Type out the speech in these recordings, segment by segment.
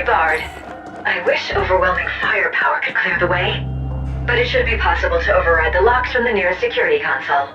barred. I wish overwhelming firepower could clear the way, but it should be possible to override the locks from the nearest security console.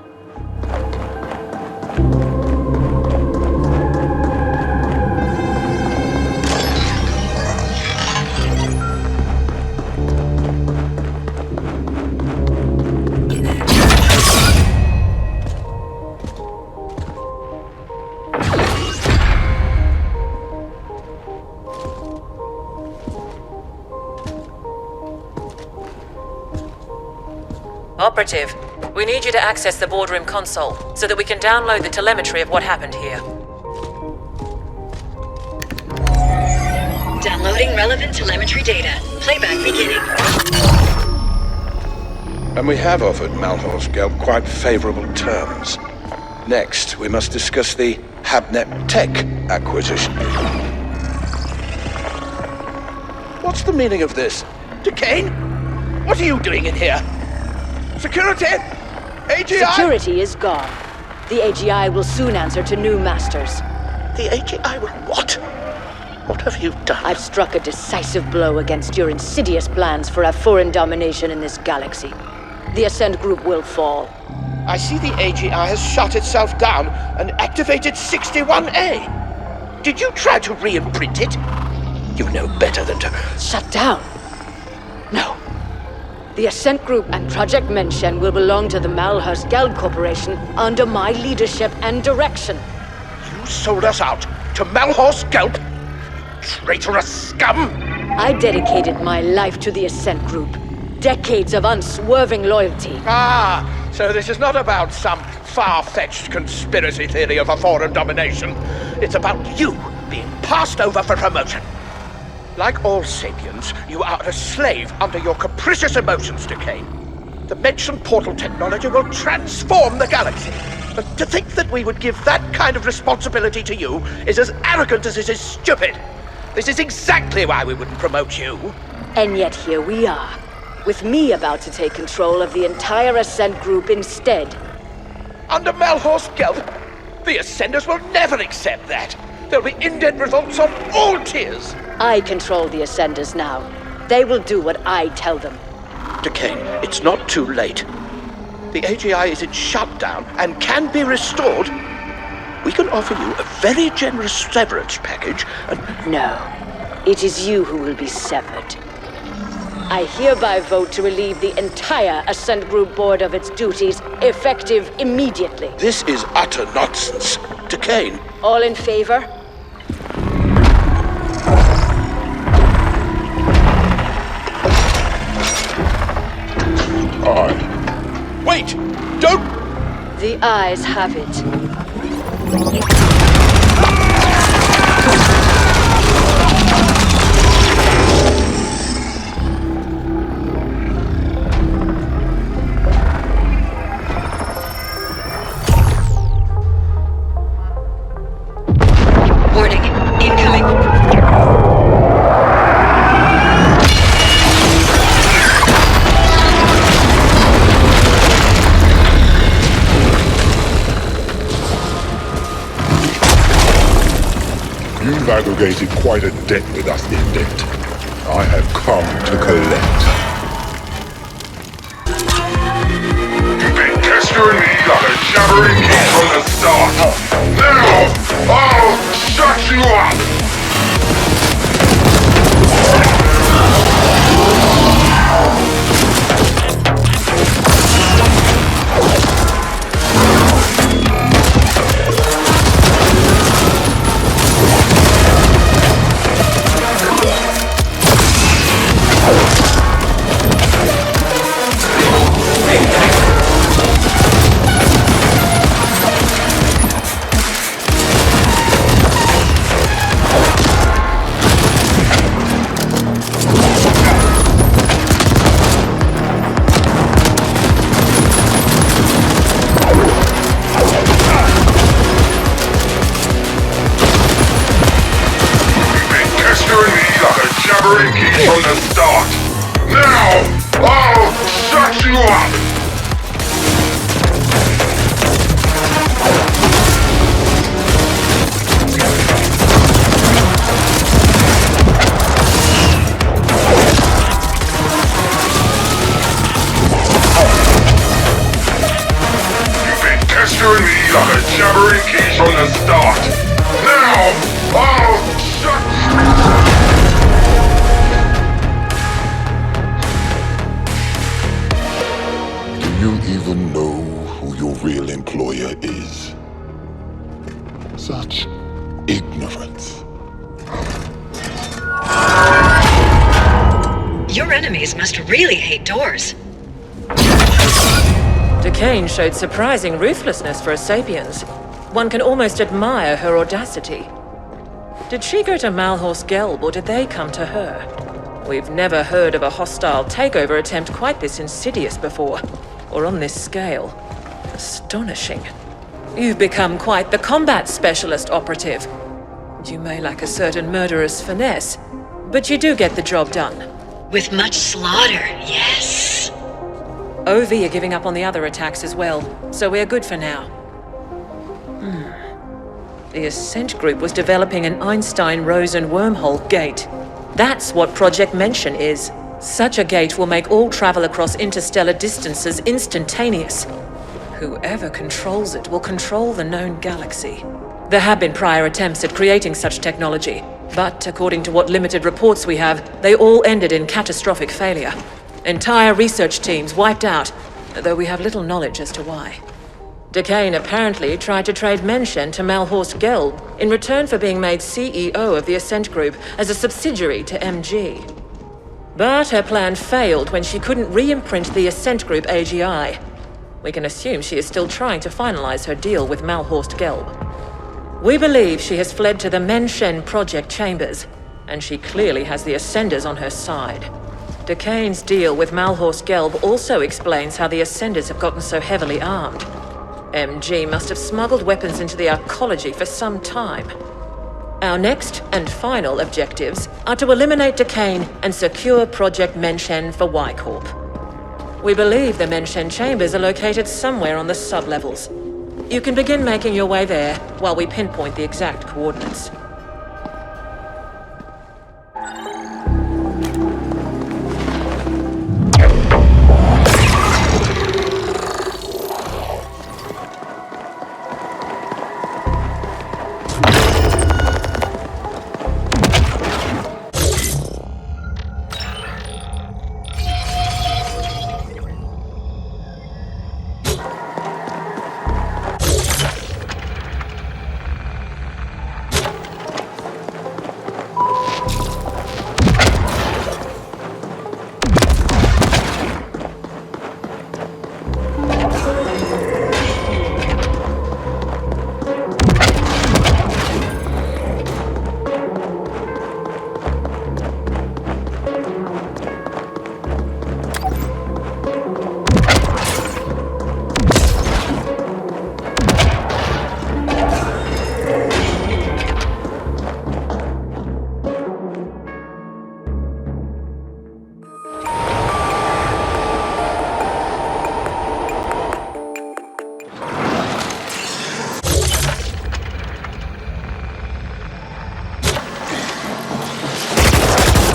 Operative, we need you to access the boardroom console so that we can download the telemetry of what happened here. Downloading relevant telemetry data. Playback beginning. And we have offered Malhor's Gelb quite favorable terms. Next, we must discuss the Habnet Tech acquisition. What's the meaning of this? Decane? What are you doing in here? Security? AGI? Security is gone. The AGI will soon answer to new masters. The AGI will what? What have you done? I've struck a decisive blow against your insidious plans for a foreign domination in this galaxy. The Ascent Group will fall. I see the AGI has shut itself down and activated 61A. Did you try to re-imprint it? You know better than to... Shut down? No. The Ascent Group and Project Menshen will belong to the Malhor's Gelb Corporation under my leadership and direction. You sold us out to Malhor's Gelb? Traitorous scum! I dedicated my life to the Ascent Group. Decades of unswerving loyalty. Ah, so this is not about some far-fetched conspiracy theory of a foreign domination. It's about you being passed over for promotion. Like all sapiens, you are a slave under your capricious emotions, Decane. The mentioned portal technology will transform the galaxy. But to think that we would give that kind of responsibility to you is as arrogant as it is stupid. This is exactly why we wouldn't promote you. And yet here we are, with me about to take control of the entire Ascent Group instead. Under Malhor's Gelb, the Ascenders will never accept that. There'll be indent revolts on all tiers. I control the Ascenders now. They will do what I tell them. Decane, it's not too late. The AGI is in shutdown and can be restored. We can offer you a very generous severance package and... No, it is you who will be severed. I hereby vote to relieve the entire Ascent Group board of its duties, effective immediately. This is utter nonsense. Decane. All in favor? Wait! Don't... The eyes have it. Warning. Incoming. You've aggregated quite a debt with us, Indent. I have come to collect. You've been pestering me like a jabbering kid from the start. Now, I'll shut you up! From the start. Now, I'll shut you up! enemies must really hate doors. Decane showed surprising ruthlessness for a Sapiens. One can almost admire her audacity. Did she go to Malhorst Gelb, or did they come to her? We've never heard of a hostile takeover attempt quite this insidious before, or on this scale. Astonishing. You've become quite the combat specialist, Operative. You may lack a certain murderous finesse, but you do get the job done. With much slaughter, yes. OV are giving up on the other attacks as well, so we're good for now. The Ascent Group was developing an Einstein-Rosen wormhole gate. That's what Project Mention is. Such a gate will make all travel across interstellar distances instantaneous. Whoever controls it will control the known galaxy. There have been prior attempts at creating such technology, but according to what limited reports we have, they all ended in catastrophic failure. Entire research teams wiped out, though we have little knowledge as to why. Decane apparently tried to trade Mention to Malhorst Gelb in return for being made CEO of the Ascent Group as a subsidiary to MG. But her plan failed when she couldn't re-imprint the Ascent Group AGI. We can assume she is still trying to finalize her deal with Malhorst Gelb. We believe she has fled to the Mention project chambers, and she clearly has the Ascenders on her side. Decane's deal with Malhorst Gelb also explains how the Ascenders have gotten so heavily armed. MG must have smuggled weapons into the arcology for some time. Our next and final objectives are to eliminate Decane and secure Project Mention for Y-Corp. We believe the Mention chambers are located somewhere on the sublevels. You can begin making your way there while we pinpoint the exact coordinates.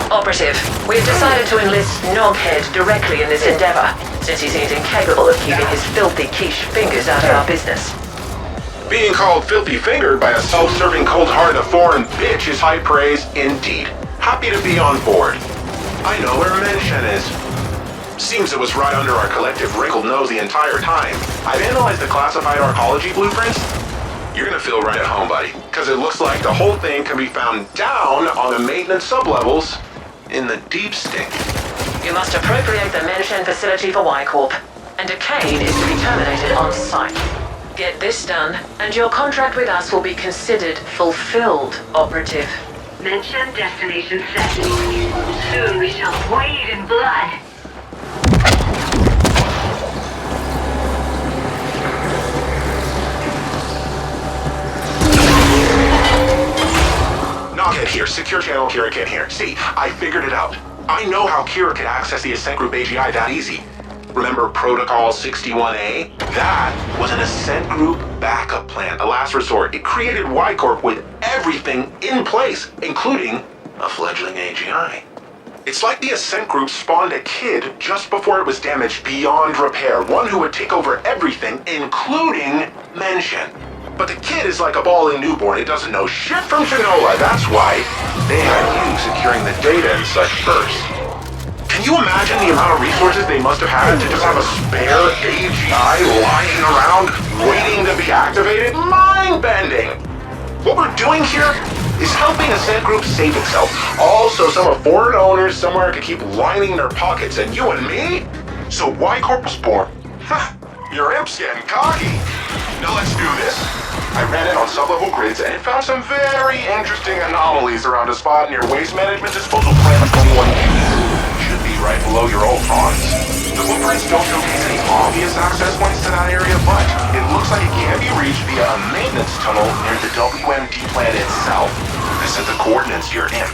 Operative, we've decided to enlist Noghead directly in this endeavor, since he seems incapable of keeping his filthy quiche fingers out of our business. Being called filthy fingered by a self-serving cold-hearted foreign bitch is high praise indeed. Happy to be on board. I know where Mention is. Seems it was right under our collective wrinkled nose the entire time. I've analyzed the classified arcology blueprints. You're gonna feel right at home, buddy, because it looks like the whole thing can be found down on the maintenance sublevels in the deep stink. You must appropriate the Mention facility for Y-Corp, and Decane is to be terminated on site. Get this done, and your contract with us will be considered fulfilled, Operative. Mention destination set. Soon we shall wade in blood. Knockhead here, secure channel Kira Kid here. See, I figured it out. I know how Kira could access the Ascent Group AGI that easy. Remember Protocol 61A? That was an Ascent Group backup plan, a last resort. It created Y-Corp with everything in place, including a fledgling AGI. It's like the Ascent Group spawned a kid just before it was damaged beyond repair, one who would take over everything, including Mention. But the kid is like a bawling newborn. It doesn't know shit from Shinola. That's why they had you securing the data and such first. Can you imagine the amount of resources they must have had to just have a spare AGI lying around waiting to be activated? Mind-bending! What we're doing here is helping Ascent Group save itself. Also, some of foreign owners somewhere could keep lining their pockets, and you and me? So why Corporal Spore? Your imp's getting cocky. Now let's do this. I ran it on sub-level grids and found some very interesting anomalies around a spot near Waste Management Disposal Plant 21Q. Should be right below your old ponds. The blueprints don't showcase any obvious access points to that area, but it looks like it can be reached via a maintenance tunnel near the WMD plant itself. This is the coordinates to your imp.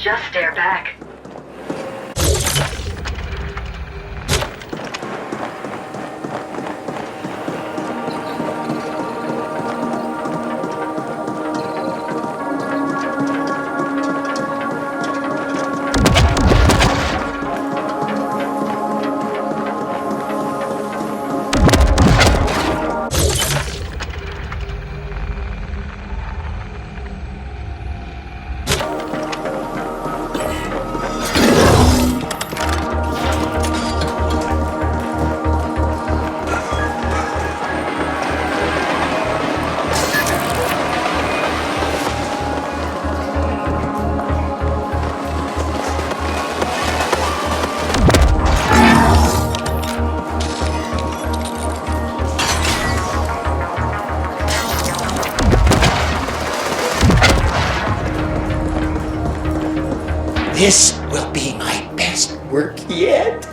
just stare back. This will be my best work yet.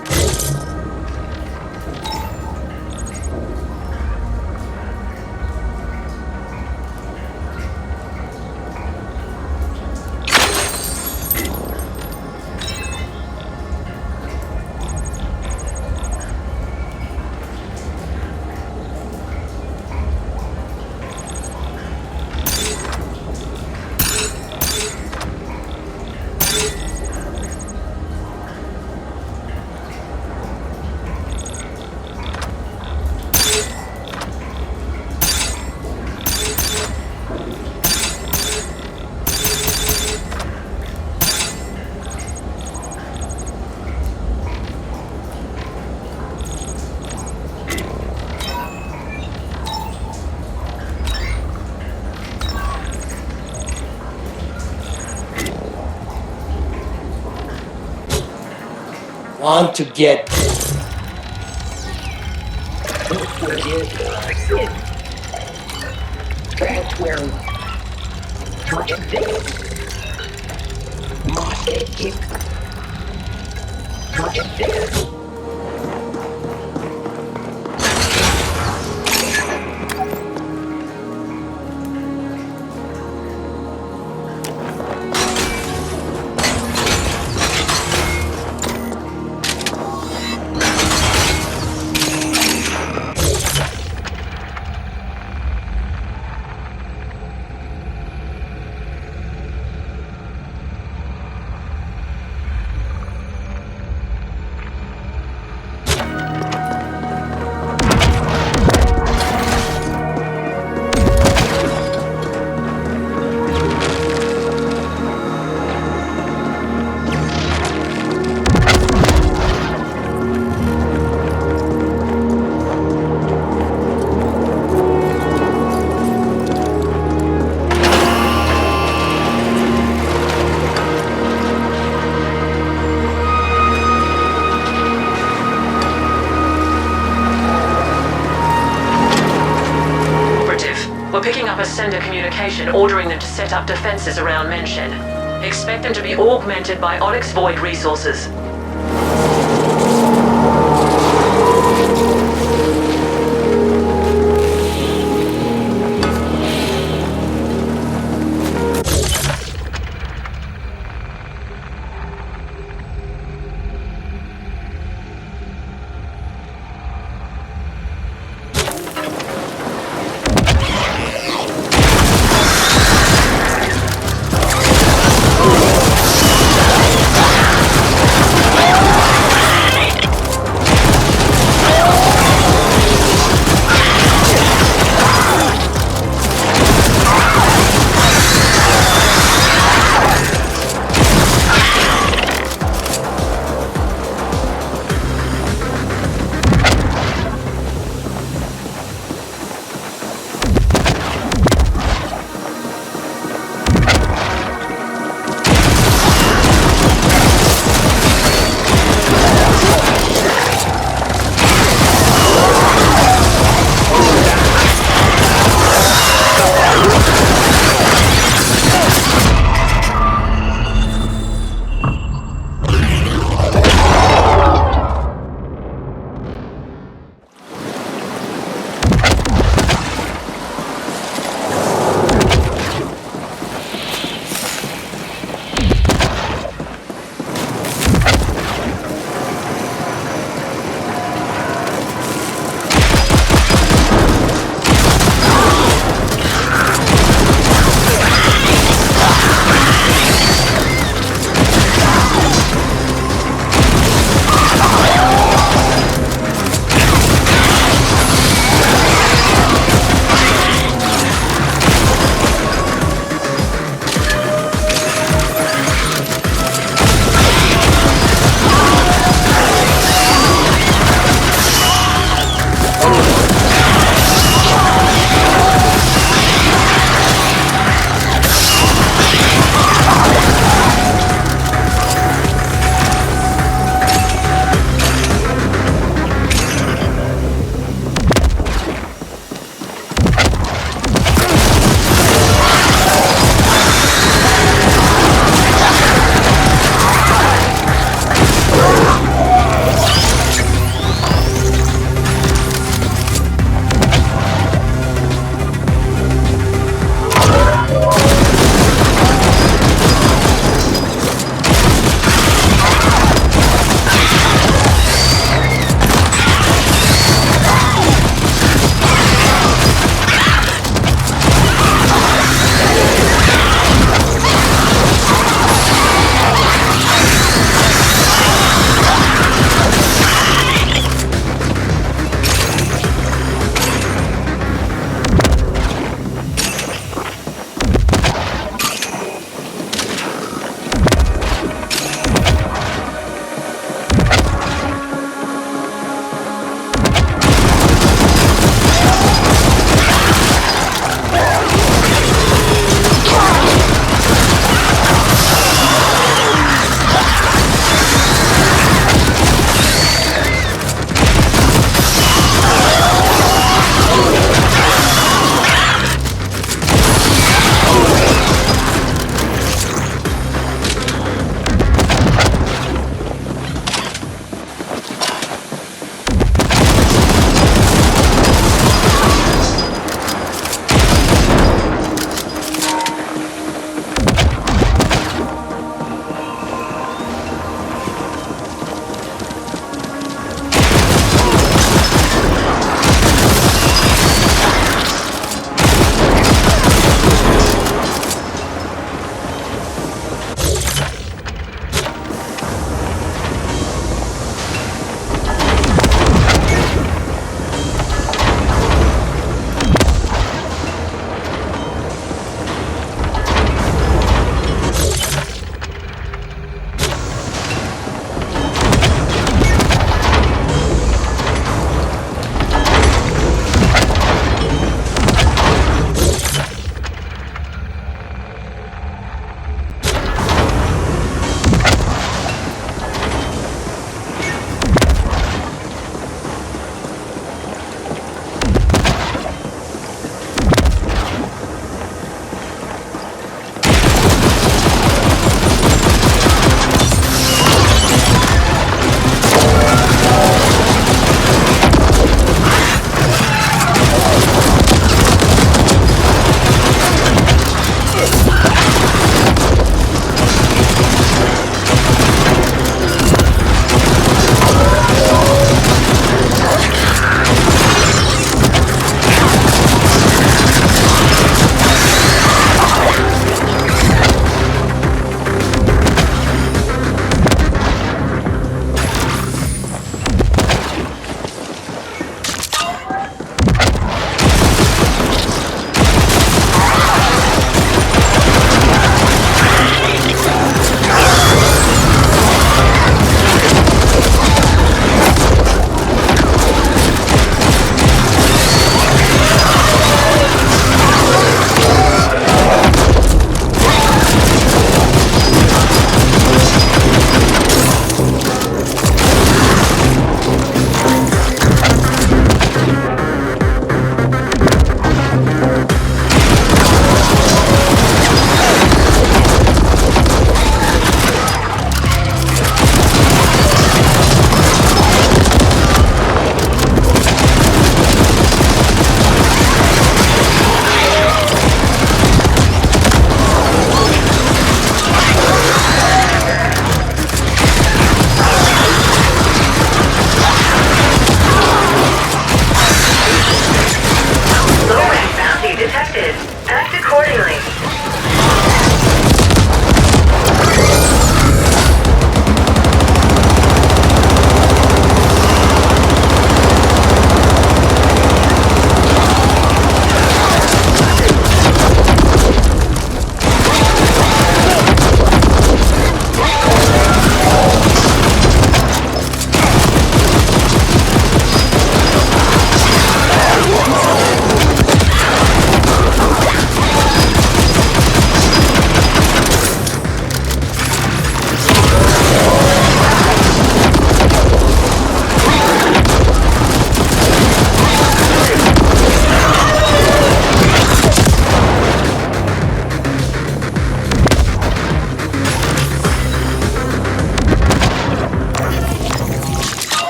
Want to get We're picking up a sender communication ordering them to set up defenses around Menshen. Expect them to be augmented by Onyx Void resources.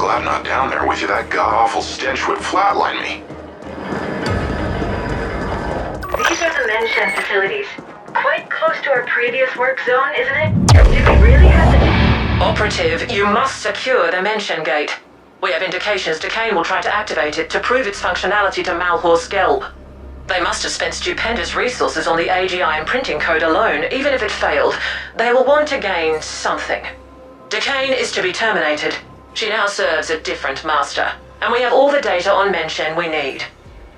glad I'm not down there with you. That god-awful stench would flatline me. These are the Menshen facilities. Quite close to our previous work zone, isn't it? Do we really have to... Operative, you must secure the Menshen gate. We have indications Decane will try to activate it to prove its functionality to Malhor's Gelb. They must have spent stupendous resources on the AGI imprinting code alone. Even if it failed, they will want to gain something. Decane is to be terminated. She now serves a different master, and we have all the data on Menshen we need.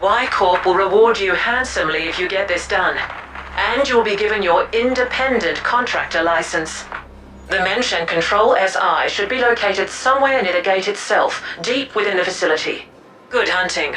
Y-Corp will reward you handsomely if you get this done, and you'll be given your independent contractor license. The Menshen Control SI should be located somewhere near the gate itself, deep within the facility. Good hunting.